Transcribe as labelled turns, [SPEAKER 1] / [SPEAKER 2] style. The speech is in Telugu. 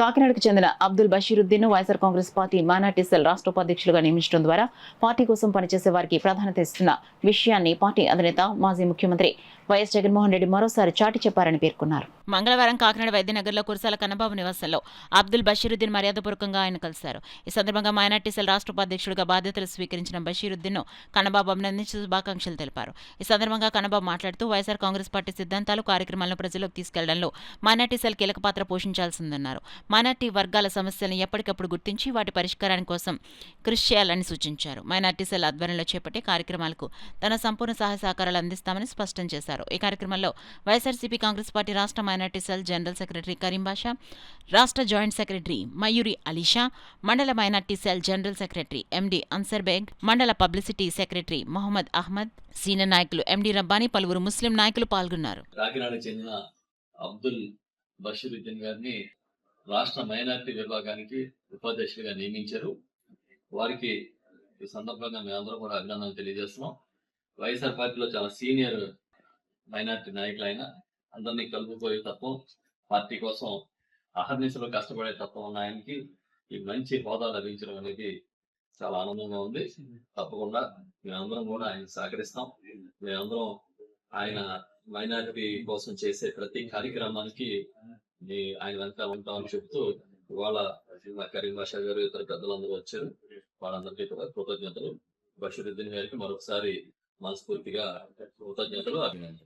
[SPEAKER 1] కాకినాడకు చెందిన అబ్దుల్ బషీరుద్దీన్ ను YSR Congress party minority cell రాష్ట్ర ఉపాధ్యక్షులుగా నియమించడం ద్వారా పార్టీ కోసం పనిచేసే వారికి ప్రాధాన్యత ఇస్తున్న విషయాన్ని పార్టీ అధినేత మాజీ ముఖ్యమంత్రి వైఎస్ జగన్మోహన్ రెడ్డి మరోసారి చాటి చెప్పారని పేర్కొన్నారు. మంగళవారం కాకినాడ వైద్యనగర్లో కురసాల కన్నబాబు నివాసంలో అబ్దుల్ బషీరుద్దీన్ మర్యాదపూర్వకంగా ఆయన కలిశారు. ఈ సందర్భంగా మైనార్టీ సెల్ రాష్ట్ర ఉపాధ్యక్షుడిగా బాధ్యతలు స్వీకరించిన బషీరుద్దీన్ ను కన్నబాబు అభినందించి శుభాకాంక్షలు తెలిపారు. ఈ సందర్భంగా కన్నబాబు మాట్లాడుతూ వైఎస్ఆర్ కాంగ్రెస్ పార్టీ సిద్ధాంతాలు, కార్యక్రమాలను ప్రజల్లోకి తీసుకెళ్లడంలో మైనార్టీ సెల్ కీలక పాత్ర పోషించాల్సిందన్నారు. మైనార్టీ వర్గాల సమస్యలను ఎప్పటికప్పుడు గుర్తించి వాటి పరిష్కారాని కోసం కృషి చేయాలని సూచించారు. మైనార్టీ సెల్ ఆధ్వర్యంలో చేపట్టే కార్యక్రమాలకు తన సంపూర్ణ సహాయ సహకారాలు అందిస్తామని స్పష్టం చేశారు. ఈ కార్యక్రమంలో వైఎస్ఆర్సీపీ కాంగ్రెస్ పార్టీ రాష్ట్ర minority cell general secretary Karim Basha, రాష్ట్ర జాయింట్ సెక్రటరీ మయూరి అలీషా, మండల minority cell general secretary MD Ansar Beg, మండల publicity secretary Mohammed Ahmed, senior నాయకులు ఎండి రబ్బానీ, పలువురు ముస్లిం నాయకులు పాల్గొన్నారు.
[SPEAKER 2] కాకినాడకు చెందిన అబ్దుల్ బషీరుద్దీన్ గారిని రాష్ట్ర మైనార్టీ విభాగానికి ఉపాధ్యక్షుడిగా నియమించారు. వారికి ఈ సందర్భంగా మేమందరం కూడా అభినందనలు తెలియజేస్తున్నాం. వైఎస్ఆర్ పార్టీలో చాలా సీనియర్ మైనార్టీ నాయకులు ఆయన. అందరినీ కలుపుకోయే తత్వం, పార్టీ కోసం అహర్నిశలో కష్టపడే తత్వం ఉన్న ఆయనకి ఈ మంచి హోదా లభించడం అనేది చాలా ఆనందంగా ఉంది. తప్పకుండా మేమందరం కూడా ఆయన సహకరిస్తాం. మేమందరం ఆయన మైనారిటీ కోసం చేసే ప్రతి కార్యక్రమానికి ఆయన వెనక ఉంటామని చెబుతూ ఇవాళ కరీం బాషా గారు, ఇతర పెద్దలందరూ వచ్చారు. వాళ్ళందరికీ కూడా కృతజ్ఞతలు. బషీరుద్దీన్ గారికి మరొకసారి మనస్ఫూర్తిగా కృతజ్ఞతలు, అభినందనలు.